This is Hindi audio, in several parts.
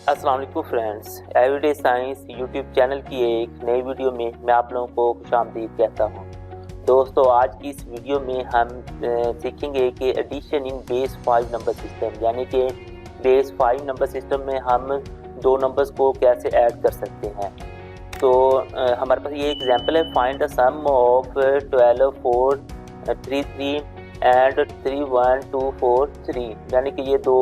अस्सलाम वालेकुम friends, everyday science YouTube channel की एक नई वीडियो में मैं आप लोगों को खुशामदीद कहता हूँ। दोस्तों, आज की इस वीडियो में हम सीखेंगे कि addition in base 5 number system, यानी कि बेस 5 नंबर सिस्टम में हम दो नंबर्स को कैसे ऐड कर सकते हैं। तो हमारे पास ये एग्जांपल है, find the sum of 12 4 3 3 and 3 1 2 4 3, यानी कि ये दो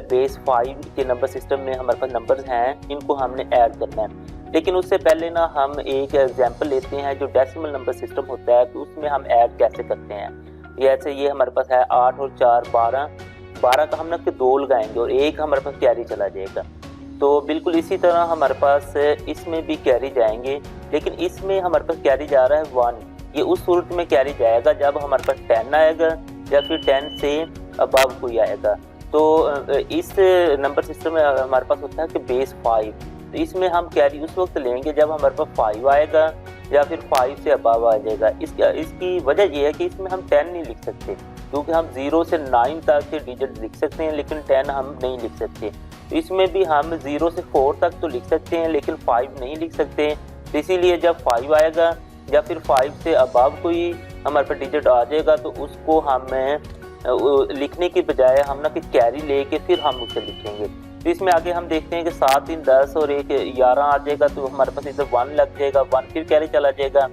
बेस 5 के नंबर सिस्टम में हमारे पास नंबर्स हैं, इनको हमने ऐड करना है। लेकिन उससे पहले ना हम एक एग्जांपल लेते हैं जो डेसिमल नंबर सिस्टम होता है, तो उसमें हम ऐड कैसे करते हैं। जैसे ये हमारे पास है 8 और 4 12, 12 का हम ना 2 लगाएंगे और एक हमारे पास कैरी चला जाएगा। तो बिल्कुल इसी तरह हमारे पास इसमें भी कैरी जाएंगे, लेकिन इसमें हमारे पास कैरी जा रहा है 1। ये उस सूरत में कैरी जाएगा जब हमारे पास 10 आएगा या फिर 10 से अबव कोई आएगा। तो इस नंबर सिस्टम में हमारे पास होता है कि बेस 5, तो इसमें हम कैरी उस वक्त लेंगे जब हमारे पास 5 आएगा या फिर 5 से अबव आ जाएगा। इसकी वजह यह है कि इसमें हम 10 नहीं लिख सकते, क्योंकि हम 0 से 9 तक के डिजिट लिख सकते हैं लेकिन 10 हम नहीं लिख सकते। तो इसमें भी हम 0 से 4 तक तो लिख सकते हैं लेकिन 5 नहीं लिख सकते। तो इसीलिए जब 5 आएगा या फिर 5 से अबव कोई हमारे पास डिजिट आ जाएगा तो उसको हमें लिखने की बजाय हम ना कि कैरी लेके फिर हम उसे लिखेंगे। तो इसमें आगे हम देखते हैं कि 7 3 10 और 1 11 आ जाएगा, तो हमारे पास इधर 1 लग जाएगा, 1 फिर कैरी चला जाएगा।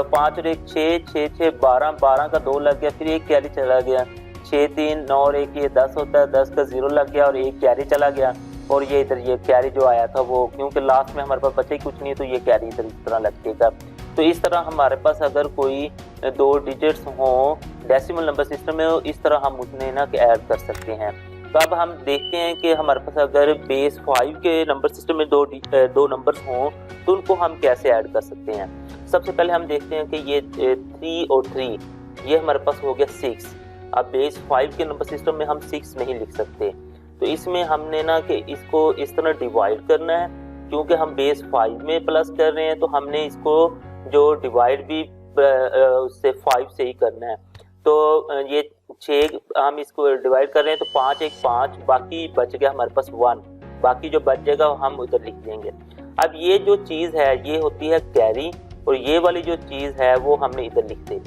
5 और 1 6 6 6 12, 12 का 2 लग गया, फिर एक कैरी चला गया। 6 3 9 और 1 ये 10 होता है, 10 का 0 लग गया और एक कैरी चला गया। और ये इधर ये कैरी जो आया था वो, क्योंकि लास्ट में हमारे पास बचा ही कुछ नहीं, तो ये कैरी इधर इस तरह लग जाएगा। तो इस तरह हमारे पास अगर कोई दो डिजिट्स हों डेसिमल नंबर सिस्टम में, इस तरह हम उसमें ना ऐड कर सकते हैं। तो अब हम देखते हैं कि हमारे पास अगर बेस 5 के नंबर सिस्टम में दो नंबर्स हों तो उनको हम कैसे ऐड कर सकते हैं। सबसे पहले हम देखते हैं कि ये 3 और 3 ये हमारे पास हो गया 6। अब बेस 5 के नंबर सिस्टम में हम 6 नहीं लिख सकते, तो इसमें हमने ना कि इसको इस तरह डिवाइड करना है। क्योंकि हम बेस 5 में प्लस कर रहे हैं तो हमने इसको जो डिवाइड भी उससे 5 से ही करना है। तो ये 6 हम इसको डिवाइड कर रहे हैं तो 5 1 5, बाकी बच गया हमारे पास 1, बाकी जो बच जाएगा हम उधर लिख देंगे। अब ये जो चीज़ है ये होती है कैरी, और ये वाली जो चीज़ है वो हमने इधर लिख दी।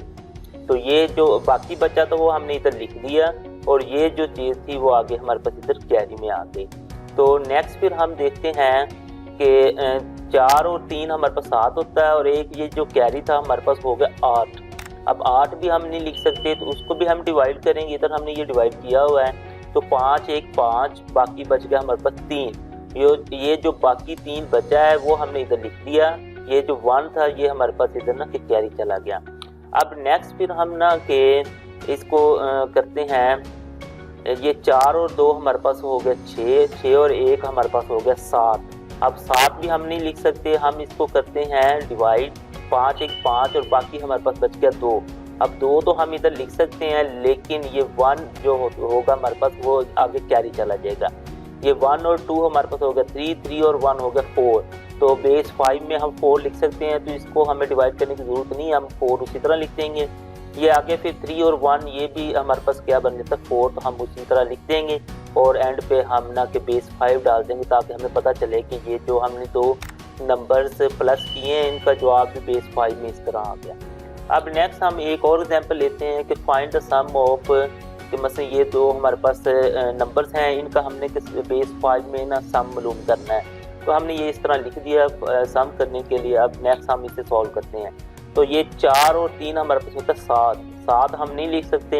तो ये जो बाकी बचा था वो हमने इधर लिख दिया, और ये जो चीज़ थी वो आगे हमारे पास इधर कैरी में आ गई। तो नेक्स्ट फिर हम देखते हैं कि 4 और 3 हमारे पास 7 होता है, और एक ये जो कैरी था हमारे पास हो गया 8। अब 8 भी हम नहीं लिख सकते, तो उसको भी हम डिवाइड करेंगे। इधर हमने ये डिवाइड किया हुआ है, तो 5 1 5, बाकी बच गया हमारे पास 3। ये जो बाकी 3 बचा है वो हमने इधर लिख दिया। ये जो 1 था ये हमारे पास इधर ना कि कैरी चला गया। अब नेक्स्ट फिर हम ना कि इसको करते हैं, ये 4 और 2 हमारे पास हो गया 6, 6 और 1 हमारे पास हो गया 7। अब 7 भी हम नहीं लिख सकते, हम इसको करते हैं डिवाइड, 5 1 5 और बाकी हमारे पास बच गया 2। अब 2 तो हम इधर लिख सकते हैं, लेकिन ये 1 जो होगा हमारे पास वो आगे कैरी चला जाएगा। ये 1 और 2 हमारे पास हो गया 3, 3 और 1 हो गया 4। तो बेस 5 में हम 4 लिख सकते हैं, तो इसको हमें डिवाइड करने की ज़रूरत नहीं, हम 4 उसी तरह लिख देंगे। ये आगे फिर 3 और 1 ये भी हमारे पास क्या बन जाता है 4, तो हम उसी तरह लिख देंगे। और एंड पे हम ना कि बेस 5 डाल देंगे, ताकि हमें पता चले कि ये जो हमने दो नंबर्स प्लस किए हैं इनका जवाब भी बेस 5 में इस तरह आ गया। अब नेक्स्ट हम एक और एग्जांपल लेते हैं कि फाइंड द सम ऑफ, कि मतलब ये दो हमारे पास नंबर्स हैं, इनका हमने बेस 5 में ना सम मालूम करना है। तो हमने ये इस तरह लिख दिया सम करने के लिए। अब नेक्स्ट हम इसे सॉल्व करते हैं। तो ये 4 और 3 हमारे पास होता है 7, 7 हम नहीं लिख सकते,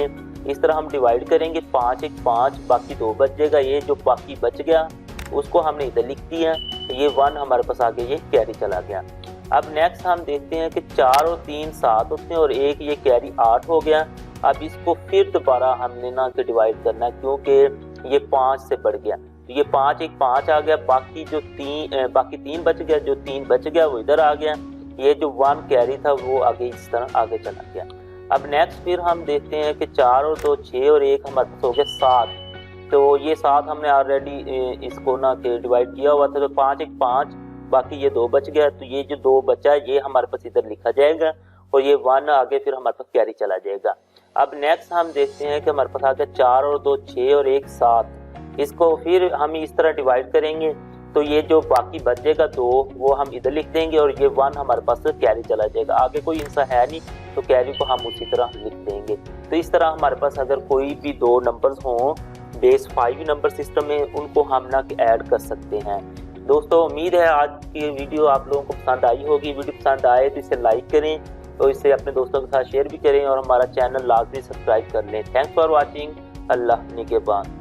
इस तरह हम डिवाइड करेंगे, 5 1 5, बाकी 2 बच जाएगा। ये जो बाकी बच गया उसको हमने इधर लिख दिया, तो ये 1 हमारे पास आगे ये कैरी चला गया। अब नेक्स्ट हम देखते हैं कि 4 और 3 7 होते हैं और एक ये कैरी 8 हो गया। अब इसको फिर दोबारा हमने ना कि डिवाइड करना है, क्योंकि ये 5 से बढ़ गया, तो ये 5 1 5 आ गया, बाकी 3 बच गया, जो 3 बच गया वो इधर आ गया। ये जो 1 कैरी था वो आगे इस तरह आगे चला गया। अब नेक्स्ट फिर हम देखते हैं कि 4 और 2 6 और 1 हमारे पास हो गया 7। तो ये 7 हमने ऑलरेडी इसको ना कि डिवाइड किया हुआ था, तो 5 1 5, बाकी ये 2 बच गया। तो ये जो 2 बचा ये हमारे पास इधर लिखा जाएगा, और ये 1 आगे फिर हमारे पास कैरी चला जाएगा। अब नेक्स्ट हम देखते हैं कि हमारे पास आ गया 4 और 2 6 और 1 7। इसको फिर हम इस तरह डिवाइड करेंगे तो ये जो बाकी बचेगा 2 वो हम इधर लिख देंगे और ये 1 हमारे पास कैरी चला जाएगा। आगे कोई इंसा है नहीं तो कैरी को हम उसी तरह लिख देंगे। तो इस तरह हमारे पास अगर कोई भी 2 नंबर्स हों बेस 5 नंबर सिस्टम में उनको हम ना ऐड कर सकते हैं। दोस्तों उम्मीद है आज की वीडियो आप लोगों को पसंद आई होगी। वीडियो पसंद आए तो इसे लाइक करें, तो इसे अपने दोस्तों के साथ शेयर भी करें और हमारा चैनल लाजमी सब्सक्राइब कर लें। Thanks for watching. अल्लाह निगहबान।